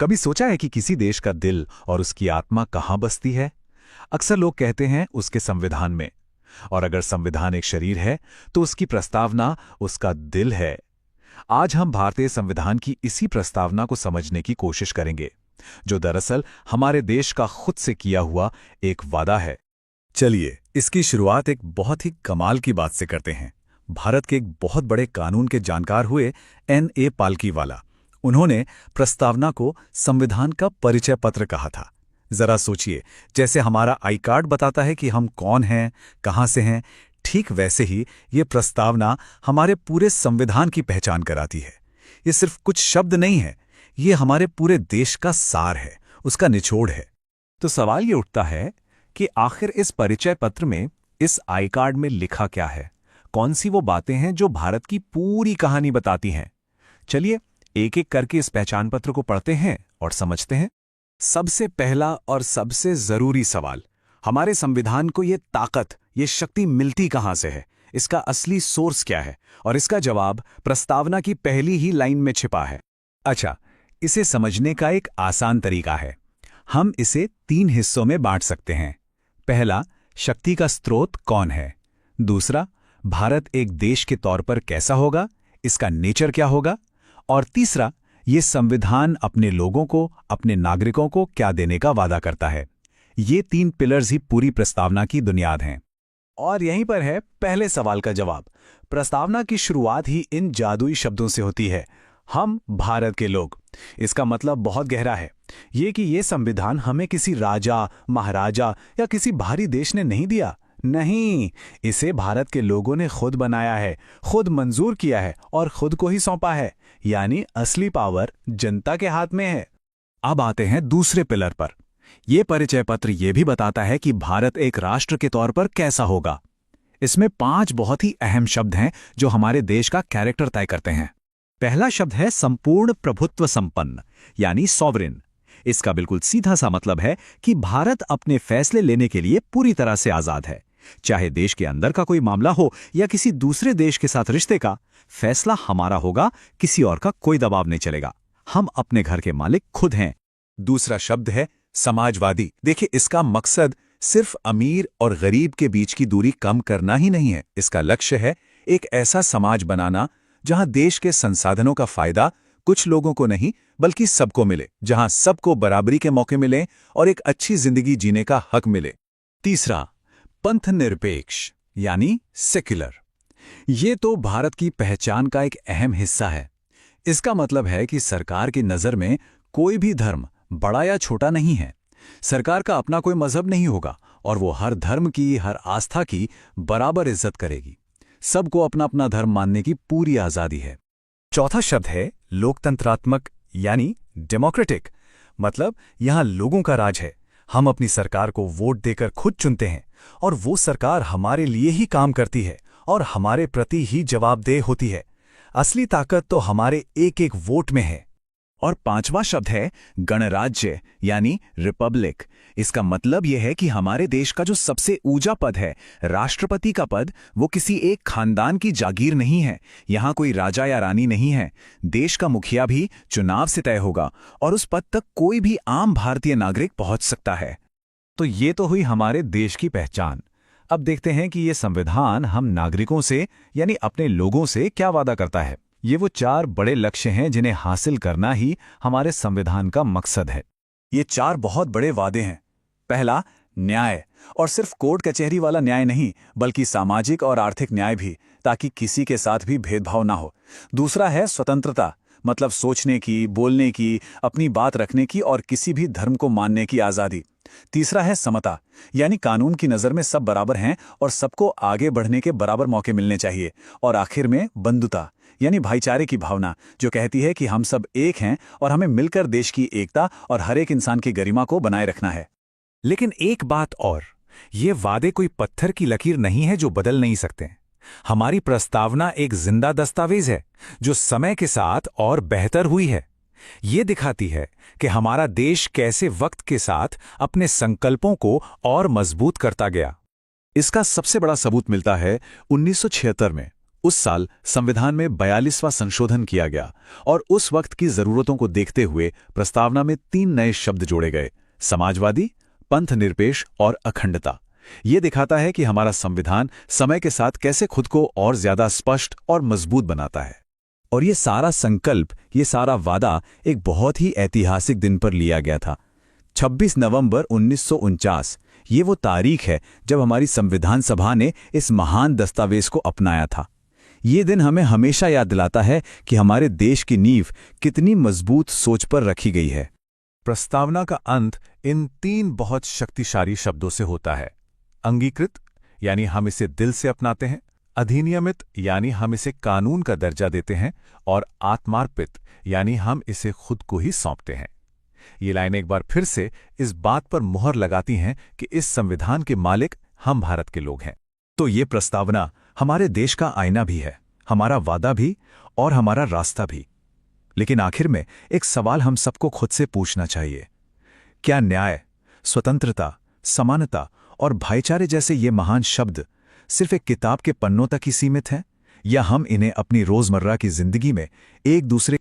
कभी सोचा है कि किसी देश का दिल और उसकी आत्मा कहाँ बसती है? अक्सर लोग कहते हैं उसके संविधान में। और अगर संविधान एक शरीर है तो उसकी प्रस्तावना उसका दिल है। आज हम भारतीय संविधान की इसी प्रस्तावना को समझने की कोशिश करेंगे, जो दरअसल हमारे देश का खुद से किया हुआ एक वादा है। चलिए इसकी शुरुआत एक बहुत ही कमाल की बात से करते हैं। भारत के एक बहुत बड़े कानून के जानकार हुए N.A. पालकीवाला। उन्होंने प्रस्तावना को संविधान का परिचय पत्र कहा था। जरा सोचिए, जैसे हमारा आई कार्ड बताता है कि हम कौन हैं, कहां से हैं, ठीक वैसे ही ये प्रस्तावना हमारे पूरे संविधान की पहचान कराती है। ये सिर्फ कुछ शब्द नहीं है, ये हमारे पूरे देश का सार है, उसका निचोड़ है। तो सवाल ये उठता है कि आखिर इस परिचय पत्र में, इस आई कार्ड में लिखा क्या है? कौन सी वो बातें हैं जो भारत की पूरी कहानी बताती हैं? चलिए एक एक करके इस पहचान पत्र को पढ़ते हैं और समझते हैं। सबसे पहला और सबसे जरूरी सवाल, हमारे संविधान को ये ताकत, ये शक्ति मिलती कहां से है? इसका असली सोर्स क्या है? और इसका जवाब प्रस्तावना की पहली ही लाइन में छिपा है। अच्छा, इसे समझने का एक आसान तरीका है। हम इसे 3 हिस्सों में बांट सकते हैं। पहला, शक्ति का स्रोत कौन है? दूसरा, भारत एक देश के तौर पर कैसा होगा, इसका नेचर क्या होगा? और तीसरा, ये संविधान अपने लोगों को, अपने नागरिकों को क्या देने का वादा करता है। ये 3 पिलर्स ही पूरी प्रस्तावना की बुनियाद हैं। और यहीं पर है पहले सवाल का जवाब। प्रस्तावना की शुरुआत ही इन जादुई शब्दों से होती है, हम भारत के लोग। इसका मतलब बहुत गहरा है। ये कि ये संविधान हमें किसी राजा, महाराजा या किसी बाहरी देश ने नहीं दिया। नहीं, इसे भारत के लोगों ने खुद बनाया है, खुद मंजूर किया है और खुद को ही सौंपा है। यानी असली पावर जनता के हाथ में है। अब आते हैं दूसरे पिलर पर। यह परिचय पत्र यह भी बताता है कि भारत एक राष्ट्र के तौर पर कैसा होगा। इसमें 5 बहुत ही अहम शब्द हैं जो हमारे देश का कैरेक्टर तय करते हैं। पहला शब्द है संपूर्ण प्रभुत्व संपन्न, यानी सॉवरेन। इसका बिल्कुल सीधा सा मतलब है कि भारत अपने फैसले लेने के लिए पूरी तरह से आजाद है। चाहे देश के अंदर का कोई मामला हो या किसी दूसरे देश के साथ रिश्ते का, फैसला हमारा होगा, किसी और का कोई दबाव नहीं चलेगा। हम अपने घर के मालिक खुद हैं। दूसरा शब्द है समाजवादी। देखिए, इसका मकसद सिर्फ अमीर और गरीब के बीच की दूरी कम करना ही नहीं है। इसका लक्ष्य है एक ऐसा समाज बनाना जहां देश के संसाधनों का फायदा कुछ लोगों को नहीं बल्कि सबको मिले, जहां सबको बराबरी के मौके मिले और एक अच्छी जिंदगी जीने का हक मिले। तीसरा, पंथ निरपेक्ष, यानी सेक्युलर। ये तो भारत की पहचान का एक अहम हिस्सा है। इसका मतलब है कि सरकार की नज़र में कोई भी धर्म बड़ा या छोटा नहीं है। सरकार का अपना कोई मजहब नहीं होगा और वो हर धर्म की, हर आस्था की बराबर इज्जत करेगी। सबको अपना अपना धर्म मानने की पूरी आज़ादी है। चौथा शब्द है लोकतंत्रात्मक, यानी डेमोक्रेटिक। मतलब यहां लोगों का राज है। हम अपनी सरकार को वोट देकर खुद चुनते हैं और वो सरकार हमारे लिए ही काम करती है और हमारे प्रति ही जवाबदेह होती है। असली ताकत तो हमारे एक एक वोट में है। और 5वां शब्द है गणराज्य, यानी रिपब्लिक। इसका मतलब यह है कि हमारे देश का जो सबसे ऊंचा पद है, राष्ट्रपति का पद, वो किसी एक खानदान की जागीर नहीं है। यहां कोई राजा या रानी नहीं है। देश का मुखिया भी चुनाव से तय होगा और उस पद तक कोई भी आम भारतीय नागरिक पहुंच सकता है। तो ये तो हुई हमारे देश की पहचान। अब देखते हैं कि ये संविधान हम नागरिकों से, यानी अपने लोगों से क्या वादा करता है। ये वो 4 बड़े लक्ष्य हैं जिन्हें हासिल करना ही हमारे संविधान का मकसद है। ये 4 बहुत बड़े वादे हैं। पहला, न्याय, और सिर्फ कोर्ट कचहरी वाला न्याय नहीं बल्कि सामाजिक और आर्थिक न्याय भी, ताकि किसी के साथ भी भेदभाव ना हो। दूसरा है स्वतंत्रता, मतलब सोचने की, बोलने की, अपनी बात रखने की और किसी भी धर्म को मानने की आज़ादी। तीसरा है समता, यानी कानून की नज़र में सब बराबर हैं और सबको आगे बढ़ने के बराबर मौके मिलने चाहिए। और आखिर में बंधुता, यानी भाईचारे की भावना, जो कहती है कि हम सब एक हैं और हमें मिलकर देश की एकता और हर एक इंसान की गरिमा को बनाए रखना है। लेकिन एक बात और, ये वादे कोई पत्थर की लकीर नहीं है जो बदल नहीं सकते। हमारी प्रस्तावना एक जिंदा दस्तावेज है जो समय के साथ और बेहतर हुई है। ये दिखाती है कि हमारा देश कैसे वक्त के साथ अपने संकल्पों को और मजबूत करता गया। इसका सबसे बड़ा सबूत मिलता है 1976 में। उस साल संविधान में 42वां संशोधन किया गया और उस वक्त की जरूरतों को देखते हुए प्रस्तावना में 3 नए शब्द जोड़े गए: समाजवादी, पंथ निरपेक्ष और अखंडता। ये दिखाता है कि हमारा संविधान समय के साथ कैसे खुद को और ज्यादा स्पष्ट और मजबूत बनाता है। और ये सारा संकल्प, ये सारा वादा एक बहुत ही ऐतिहासिक दिन पर लिया गया था। 26 नवंबर 1949, ये वो तारीख है जब हमारी संविधान सभा ने इस महान दस्तावेज को अपनाया था। ये दिन हमें हमेशा याद दिलाता है कि हमारे देश की नींव कितनी मजबूत सोच पर रखी गई है। प्रस्तावना का अंत इन 3 बहुत शक्तिशाली शब्दों से होता है: अंगीकृत, यानी हम इसे दिल से अपनाते हैं; अधिनियमित, यानी हम इसे कानून का दर्जा देते हैं; और आत्मार्पित, यानी हम इसे खुद को ही सौंपते हैं। ये लाइनें एक बार फिर से इस बात पर मुहर लगाती हैं कि इस संविधान के मालिक हम भारत के लोग हैं। तो ये प्रस्तावना हमारे देश का आईना भी है, हमारा वादा भी और हमारा रास्ता भी। लेकिन आखिर में एक सवाल हम सबको खुद से पूछना चाहिए: क्या न्याय, स्वतंत्रता, समानता और भाईचारे जैसे ये महान शब्द सिर्फ एक किताब के पन्नों तक ही सीमित हैं, या हम इन्हें अपनी रोजमर्रा की जिंदगी में एक दूसरे